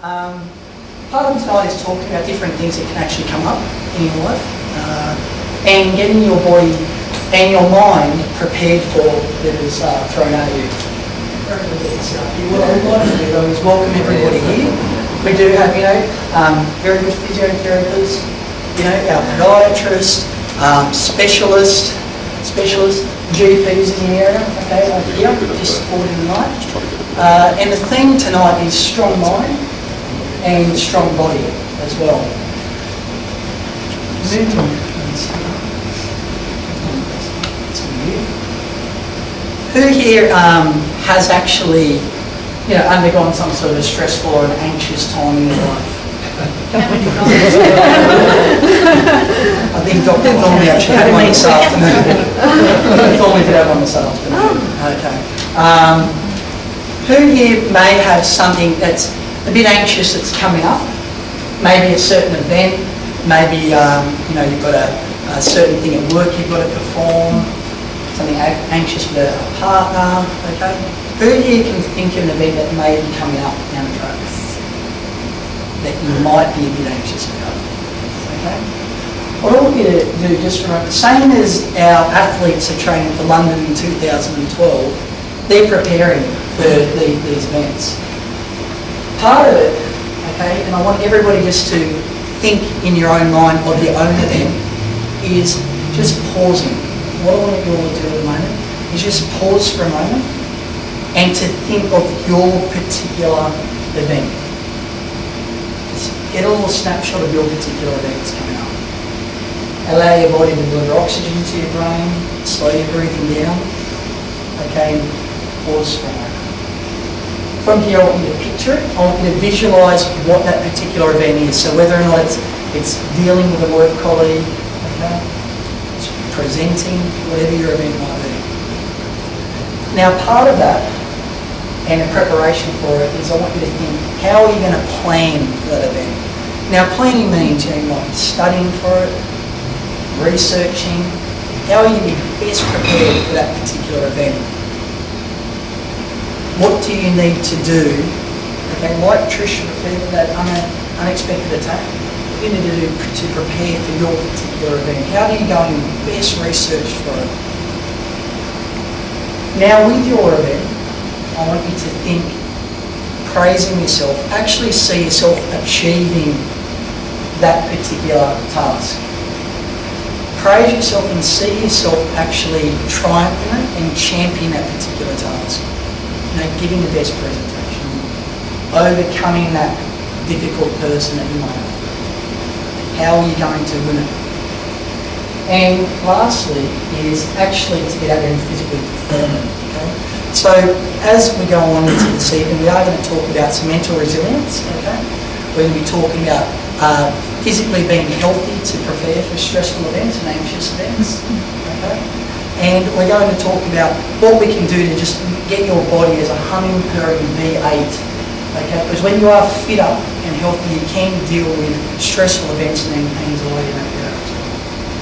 Part of tonight is talking about different things that can actually come up in your life and getting your body and your mind prepared for whatever's thrown at you. What I'd like to do though is welcome everybody here. We do have, very good physiotherapists, our podiatrists, specialists, GPs in the area, okay, over here, just supporting tonight. And the theme tonight is strong mind and strong body as well. Who here has actually, undergone some sort of a stressful or an anxious time in their life? I think Dr. Thornley actually had one this afternoon. Dr. Thornley did have one this afternoon. Okay. Who here may have something that's a bit anxious that's coming up? Maybe a certain event, maybe you've got a certain thing at work you've got to perform, something anxious with a partner, okay? Who here can think of an event that may be coming up down the road that you might be a bit anxious about? Okay? What I want you to do just remember, same as our athletes are training for London in 2012, they're preparing for these events. Part of it, okay, and I want everybody just to think in your own mind of your own event, is just pausing. What I want you all to do at the moment is just pause for a moment and to think of your particular event. Just get a little snapshot of your particular event that's coming up. Allow your body to deliver oxygen to your brain, slow your breathing down. Okay, pause for a moment. From here I want you to picture it, I want you to visualise what that particular event is. So whether or not it's dealing with a work colleague, okay, it's presenting, whatever your event might be. Now part of that, and the preparation for it, is I want you to think, how are you going to plan for that event? Now planning means you might be studying for it, researching, how are you going to be best prepared for that particular event? What do you need to do? Okay, like Trish referred to that unexpected attack, what do you need to do to prepare for your particular event? How do you go and best research for it? Now with your event, I want you to think, praising yourself, actually see yourself achieving that particular task. Praise yourself and see yourself actually triumphing it and champion that particular task. Giving the best presentation, overcoming that difficult person that you might have. How are you going to win it? And lastly is actually to get out there and physically perform it. Okay? So as we go on into this evening, we are going to talk about some mental resilience. Okay? We're going to be talking about physically being healthy to prepare for stressful events and anxious events. Okay? And we're going to talk about what we can do to just get your body as a humming, purring V8. Okay? Because when you are fitter and healthy, you can deal with stressful events and anxiety and that area.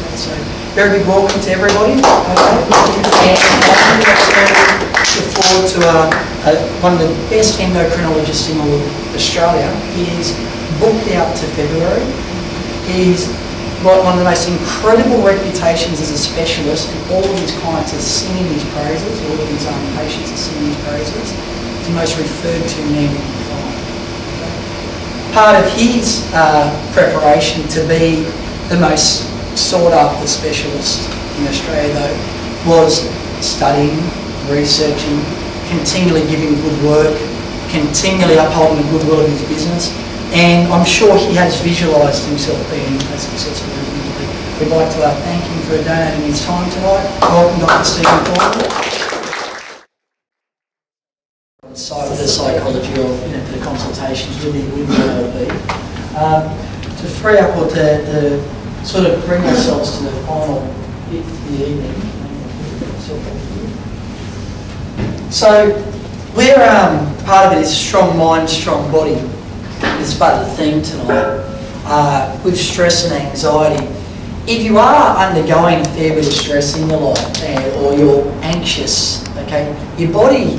Okay? So, very big welcome to everybody. Okay? And I'm going to look forward to one of the best endocrinologists in all of Australia. He is booked out to February. He's got one of the most incredible reputations as a specialist, and all of his clients are singing his praises, all of his patients are singing his praises. He's the most referred to man you can find. Part of his preparation to be the most sought after specialist in Australia though was studying, researching, continually giving good work, continually upholding the goodwill of his business. And I'm sure he has visualised himself being as successful as he can be. We'd like to thank him for donating his time tonight. Welcome Dr. Stephen Thornley. On the side of the psychology of the consultations really will be. To free up or to sort of bring ourselves to the final bit of the evening. So we're part of it is strong mind, strong body. It's part of the theme tonight, with stress and anxiety. If you are undergoing a fair bit of stress in your life or you're anxious, okay, your body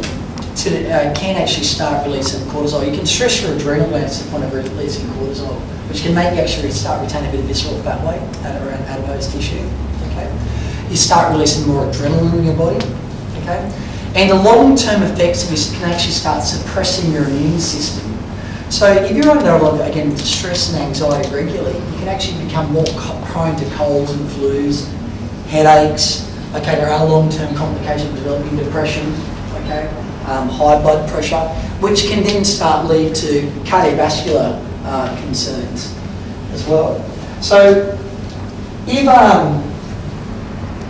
can actually start releasing cortisol. You can stress your adrenal glands to the point of releasing cortisol, which can make you actually start retaining a bit of visceral fat weight around adipose tissue. Okay, you start releasing more adrenaline in your body. Okay, and the long-term effects of this can actually start suppressing your immune system. So if you're under a lot of, again, stress and anxiety regularly, you can actually become more prone to colds and flus, headaches. Okay, there are long-term complications of developing depression. Okay, high blood pressure, which can then start lead to cardiovascular concerns as well. So if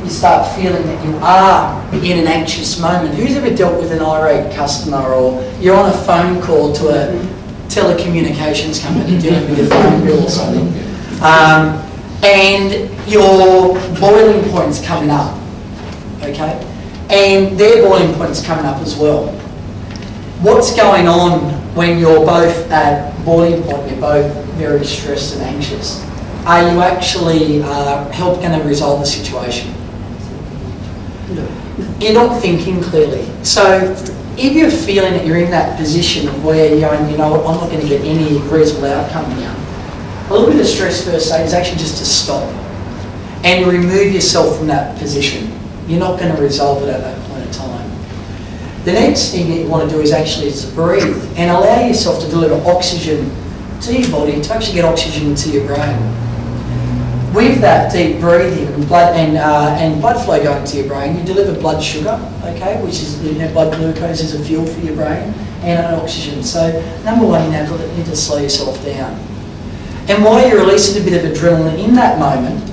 you start feeling that you are in an anxious moment, who's ever dealt with an irate customer, or you're on a phone call to a telecommunications company dealing with your phone bill or something, and your boiling point's coming up, okay, and their boiling point's coming up as well. What's going on when you're both at boiling point, you're both very stressed and anxious? Are you actually going to resolve the situation? No. You're not thinking clearly. So if you're feeling that you're in that position of where you're going, you know what, I'm not going to get any reasonable outcome here, a little bit of stress first aid is actually just to stop and remove yourself from that position. You're not going to resolve it at that point in time. The next thing that you want to do is actually to breathe and allow yourself to deliver oxygen to your body, to actually get oxygen to your brain. With that deep breathing and blood flow going to your brain, you deliver blood sugar, okay, which is, you know, blood glucose is a fuel for your brain, and oxygen. So number one, you need to slow yourself down. And while you're releasing a bit of adrenaline in that moment,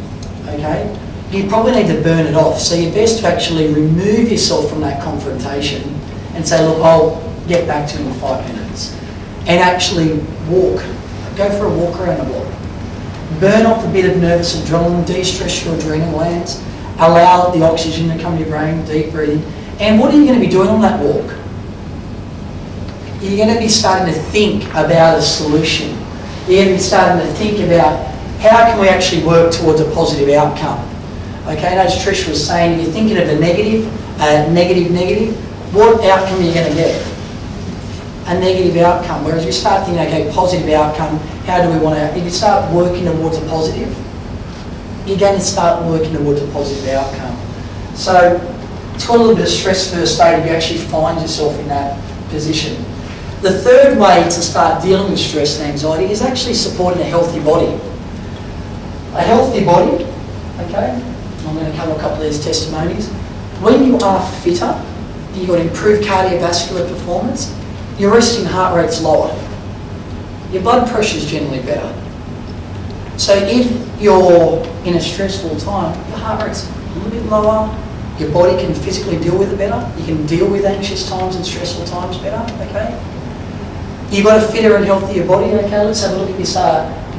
okay, you probably need to burn it off. So you're best to actually remove yourself from that confrontation and say, look, I'll get back to you in 5 minutes. And actually walk. Go for a walk around the block. Burn off a bit of nervous adrenaline, de-stress your adrenal glands, allow the oxygen to come to your brain, deep breathing. And what are you going to be doing on that walk? You're going to be starting to think about a solution. You're going to be starting to think about how can we actually work towards a positive outcome. Okay, and as Trish was saying, you're thinking of a negative, what outcome are you going to get? A negative outcome. Whereas you start thinking, okay, positive outcome, how do we want to, if you start working towards a positive, you're going to start working towards a positive outcome. So it's got a little bit of stress first aid if you actually find yourself in that position. The third way to start dealing with stress and anxiety is actually supporting a healthy body. A healthy body, okay, I'm going to cover a couple of these testimonies. When you are fitter, you've got improved cardiovascular performance, your resting heart rate's lower. Your blood pressure is generally better. So if you're in a stressful time, your heart rate's a little bit lower, your body can physically deal with it better, you can deal with anxious times and stressful times better, okay? You've got a fitter and healthier body, okay? Let's have a look at this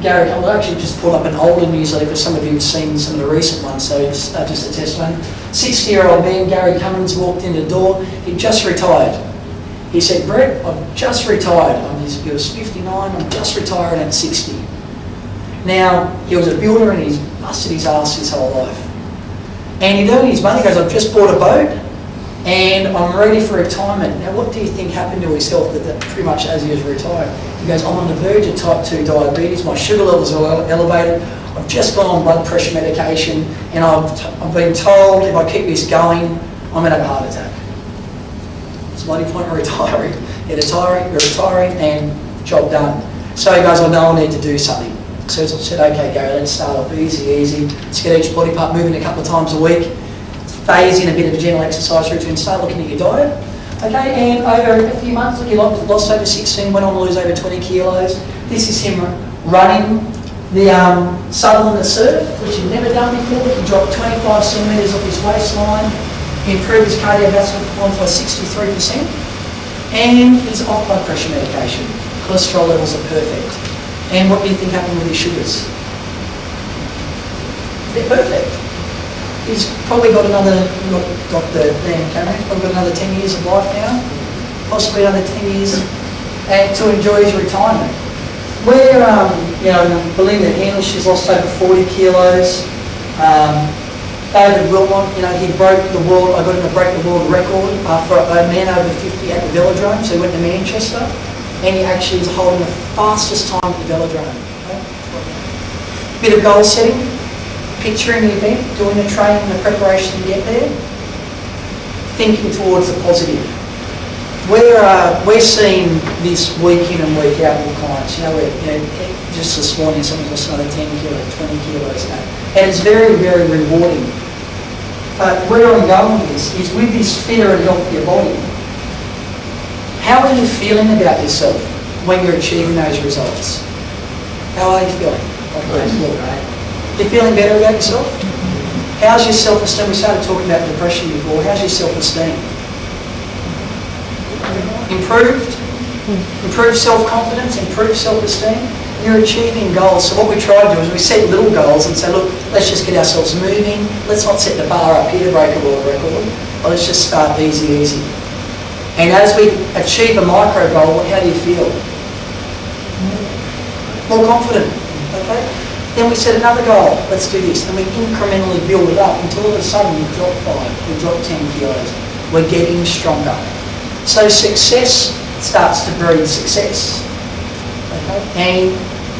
Gary Cummins. I actually just pulled up an older newsletter because some of you have seen some of the recent ones, so it's just a testimony. 60-year-old man, Gary Cummins, walked in the door. He'd just retired. He said, Brett, I've just retired. He was 59, I'm just retired at 60. Now, he was a builder and he's busted his ass his whole life. And he'd earned his money. He goes, I've just bought a boat and I'm ready for retirement. Now, what do you think happened to his health that pretty much as he was retired? He goes, I'm on the verge of type 2 diabetes, my sugar levels are elevated, I've just gone on blood pressure medication, and I've been told if I keep this going, I'm going to have a heart attack. It's the only point of retiring. You're retiring and job done. So he goes, I know I need to do something. So I said, okay, Gary, let's start off easy. Let's get each body part moving a couple of times a week. Phase in a bit of a gentle exercise routine. Start looking at your diet. Okay, and over a few months, he lost over 16, went on to lose over 20 kilos. This is him running the Sutherland Surf, which he'd never done before. He dropped 25 centimetres off his waistline. He improved his cardiovascular performance by 63%. And he's off blood pressure medication. Cholesterol levels are perfect. And what do you think happened with his sugars? They're perfect. He's probably got another, Dr. Dan Cameron's probably got another 10 years of life now, possibly another 10 years to enjoy his retirement. Where, Belinda Handel, she's lost over 40 kilos. David Wilmot, you know, he broke the world, I got him to break the world record for a man over 50 at the velodrome, so he went to Manchester, and he actually is holding the fastest time at the velodrome. Okay? Bit of goal setting, picturing the event, doing the training, the preparation to get there, thinking towards the positive. We're seeing this week in and week out with clients. You know, just this morning someone lost another 10 kilos, 20 kilos, you know, and it's very, very rewarding. But where I'm going with this is with this fitter and healthier body, how are you feeling about yourself when you're achieving those results? How are you feeling? You're feeling better about yourself? How's your self-esteem? We started talking about depression before. How's your self-esteem? Improved? Improved self-confidence, improved self-esteem. You're achieving goals. So what we try to do is we set little goals and say, look, let's just get ourselves moving. Let's not set the bar up here to break a world record. But let's just start easy. And as we achieve a micro goal, how do you feel? More confident. Okay? Then we set another goal. Let's do this. And we incrementally build it up until all of a sudden we drop 5, we drop 10 kilos. We're getting stronger. So success starts to breed success. Okay? And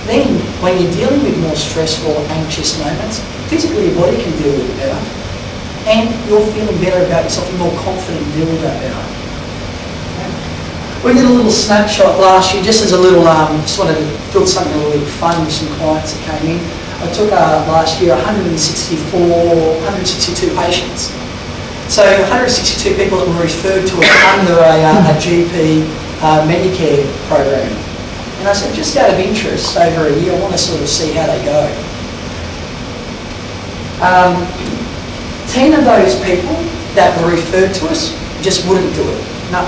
then when you're dealing with more stressful or anxious moments, physically your body can deal with it better. And you're feeling better about yourself, you're more confident in dealing with that better. Okay? We did a little snapshot last year, just as a little, just wanted to build something a little bit fun with some clients that came in. I took last year 162 patients. So 162 people that were referred to us under a GP Medicare program. And I said, just out of interest, over a year, I want to sort of see how they go. 10 of those people that were referred to us just wouldn't do it. No,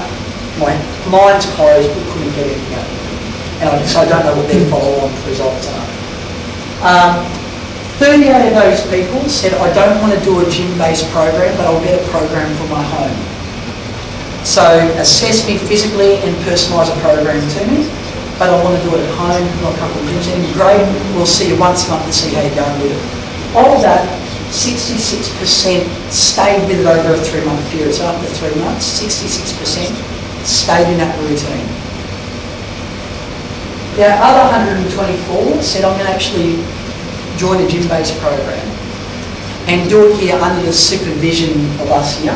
my mind's closed, we couldn't get anything out of it. And so I don't know what their follow-on results are. 38 of those people said, I don't want to do a gym-based program, but I'll get a program for my home. So assess me physically and personalise a program to me, but I want to do it at home, not a couple of gyms. And great, we'll see you once a month to see how you're going with it. Of that, 66% stayed with it over a 3-month period. So after 3 months, 66% stayed in that routine. The other 124 said, I'm going to actually join a gym-based program and do it here under the supervision of us here,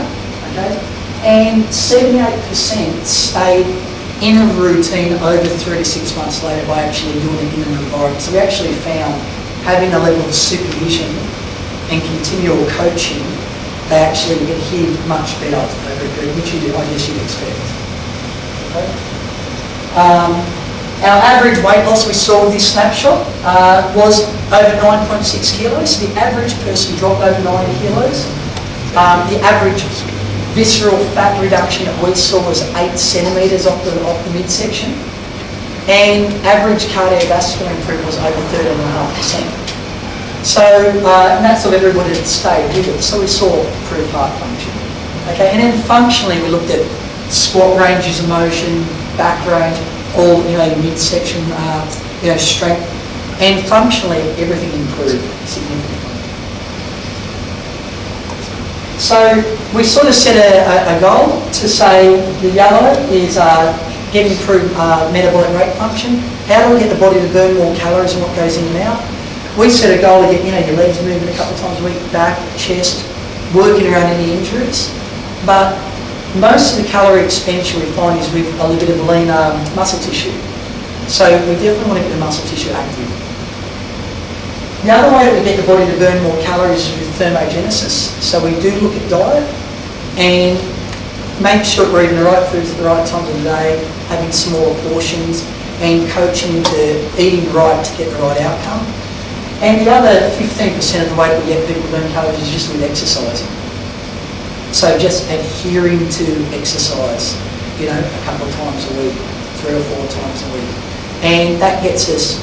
okay? And 78% stayed in a routine over 3 to 6 months later by actually doing it in an environment. So we actually found having a level of supervision and continual coaching, they actually get healed much better over a period, which I guess you'd expect. Okay? Our average weight loss we saw with this snapshot was over 9.6 kilos. The average person dropped over 90 kilos. The average visceral fat reduction that we saw was 8 centimetres off the midsection. And average cardiovascular improvement was over 13.5%. So, and that's of everybody that stayed with it. So we saw improved heart function. Okay, and then functionally we looked at squat ranges of motion, back range, all, you know, midsection, strength, and functionally everything improved significantly. So we sort of set a goal to say the yellow is get improved metabolic rate function. How do we get the body to burn more calories than what goes in and out? We set a goal to get, your legs moving a couple of times a week, back, chest, working around any injuries. But most of the calorie expenditure we find is with a little bit of lean muscle tissue. So we definitely want to get the muscle tissue active. The other way that we get the body to burn more calories is with thermogenesis. So we do look at diet and make sure we're eating the right foods at the right times of the day, having smaller portions, and coaching to eating right to get the right outcome. And the other 15% of the way that we get people to burn calories is just with exercising. So just adhering to exercise, a couple of times a week, 3 or 4 times a week. And that gets us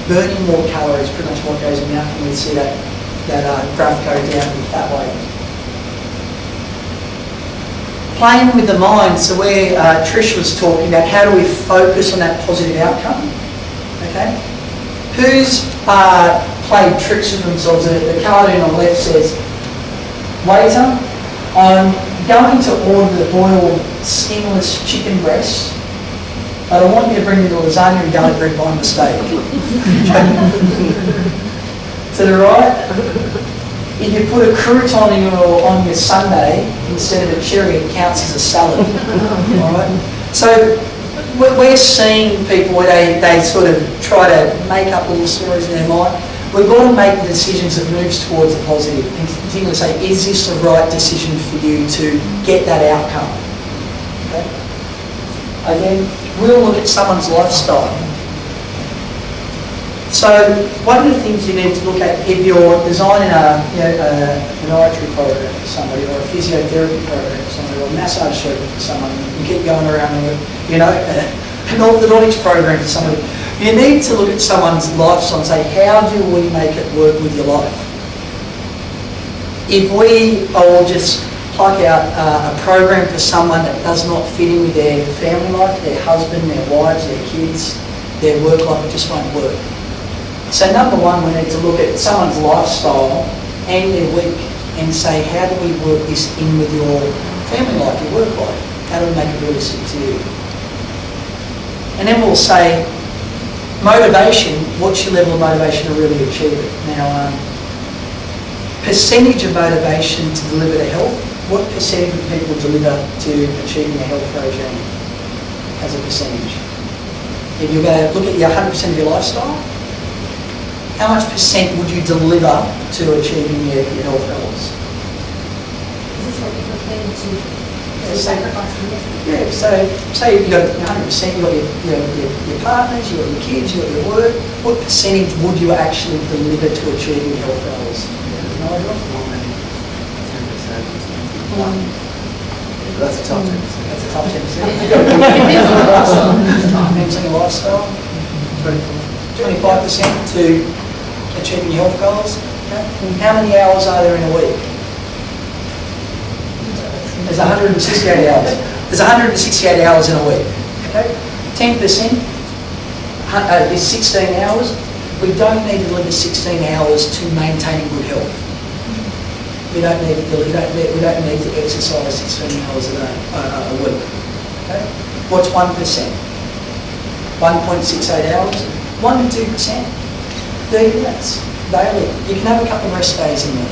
burning more calories, pretty much what goes in the outcome. We see that graph go down with fat weight. Playing with the mind, so where Trish was talking about how do we focus on that positive outcome, okay? Who's played tricks with themselves? The cartoon on the left says, Waiter, I'm going to order the boiled skinless chicken breast, but I want you to bring me the lasagna and garlic bread by mistake. To the right, if you put a crouton on your sundae instead of a cherry, it counts as a salad. All right? So we're seeing people where they sort of try to make up little stories in their mind. We've got to make the decisions that moves towards the positive and continually say, is this the right decision for you to get that outcome? Okay? Again, we'll look at someone's lifestyle. So one of the things you need to look at if you're designing an oratory program for somebody, or a physiotherapy program for somebody, or a massage treatment for someone, you keep going around with, an orthodontics program for somebody, you need to look at someone's lifestyle and say, how do we make it work with your life? If we all just pluck out a program for someone that does not fit in with their family life, their husband, their wives, their kids, their work life, it just won't work. So number one, we need to look at someone's lifestyle and their week and say, how do we work this in with your family life, your work life? How do we make it realistic to you? And then we'll say, motivation, what's your level of motivation to really achieve it? Now, percentage of motivation to deliver to health, what percentage of people deliver to achieving a health regime as a percentage? If you're going to look at your 100% of your lifestyle, how much percent would you deliver to achieving your health goals? Is this what you're prepared to sacrifice? Yeah, so say you've got 100%, you've got your partners, you've got your kids, you've got your work, what percentage would you actually deliver to achieving your health goals? No idea? 10%. That's a top 10%. That's a top 10%. Depends on your lifestyle. 25% to achieving your health goals. Okay. How many hours are there in a week? There's 168 hours. There's 168 hours in a week. Okay. 10% is 16 hours. We don't need to deliver 16 hours to maintaining good health. We don't need to exercise 16 hours a week. Okay. What's 1%? 1.68 hours. 1 to 2%, 30 minutes daily. You can have a couple of rest days in there.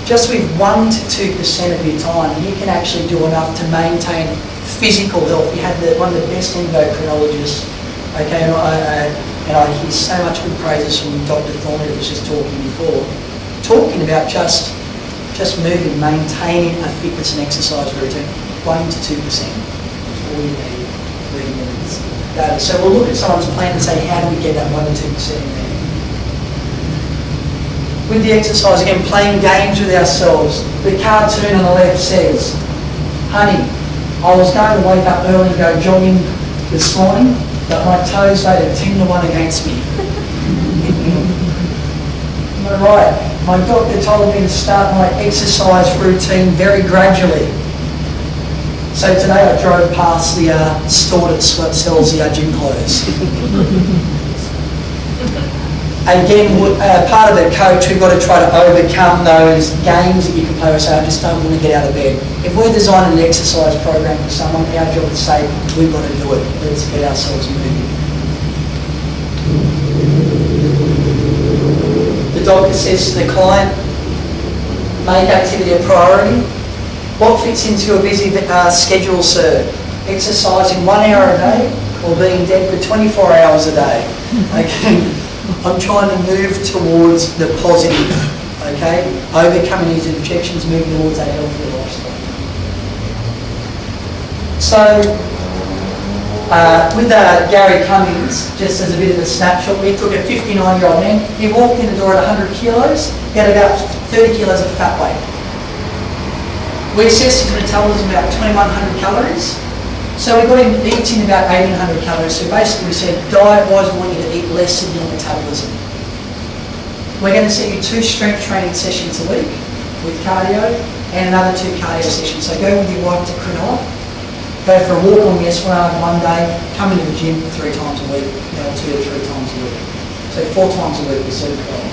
Just with 1 to 2% of your time, you can actually do enough to maintain physical health. You had one of the best endocrinologists, okay, and I hear so much good praises from Dr. Thorne, who was just talking before, talking about just moving, maintaining a fitness and exercise routine. 1 to 2%. That's all you need. 30 minutes. So we'll look at someone's plan and say, how do we get that 1 to 2% in there? With the exercise, again, playing games with ourselves. The cartoon on the left says, honey, I was going to wake up early and go jogging this morning, but my toes voted 10 to 1 against me. Am I right? My doctor told me to start my exercise routine very gradually. So today I drove past the store that sells the gym clothes. Again, part of the coach, we've got to try to overcome those games that you can play with. So I just don't want to get out of bed. If we're designing an exercise program for someone, our job is to say, we've got to do it. Let's get ourselves moving. The doctor says to the client, make activity a priority. What fits into your busy schedule, sir? Exercising 1 hour a day or being dead for 24 hours a day? Okay. I'm trying to move towards the positive, okay? Overcoming these objections, moving towards that healthier lifestyle. So, with Gary Cummings, just as a bit of a snapshot, we took a 59-year-old man. He walked in the door at 100 kilos. He had about 30 kilos of fat weight. We assessed his metabolism about 2,100 calories. So we got him eating about 1,800 calories. So basically we said, diet-wise, we want you to eat less than your metabolism. We're going to see you 2 strength training sessions a week with cardio and another 2 cardio sessions. So go with your wife to Cronulla, go for a walk on the Esplanade one day, come into the gym 3 times a week, 2 to 3 times a week. So 4 times a week we see the goal.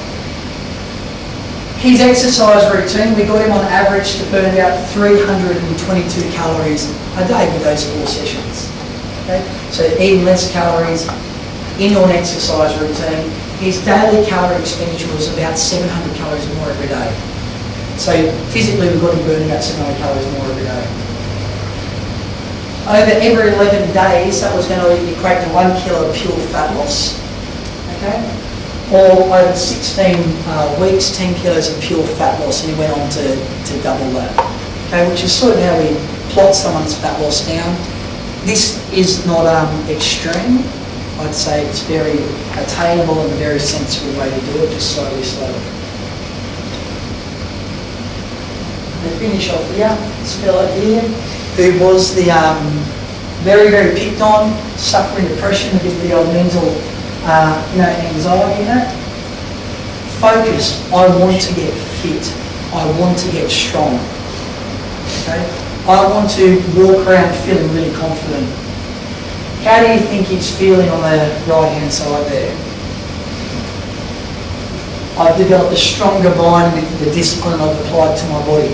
His exercise routine, we got him on average to burn about 322 calories a day with those 4 sessions. Okay? So eating less calories in your exercise routine. His daily calorie expenditure was about 700 calories more every day. So physically we've got him burning about 700 calories more every day. Over every 11 days, that was going to equate to 1 kilo of pure fat loss. Okay? Or over 16 weeks, 10 kilos of pure fat loss, and he went on to double that. Okay? Which is sort of how we plot someone's fat loss down. This is not extreme. I'd say it's very attainable and a very sensible way to do it, just slowly. To finish off here, this fella here, who was the very, very picked on, suffering depression, a bit of the old mental anxiety, Focus, I want to get fit. I want to get strong. Okay? I want to walk around feeling really confident. How do you think he's feeling on the right-hand side there? I've developed a stronger mind with the discipline I've applied to my body.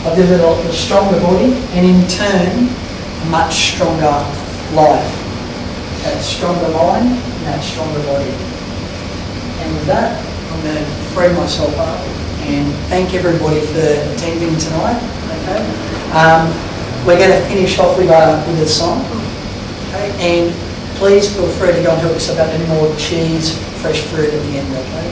I've developed a stronger body and in turn, a much stronger life. That stronger mind and that stronger body. And with that, I'm going to free myself up and thank everybody for attending tonight. Okay? We're going to finish off with a song. Okay? And please feel free to go and help us about any more cheese, fresh fruit at the end. Okay?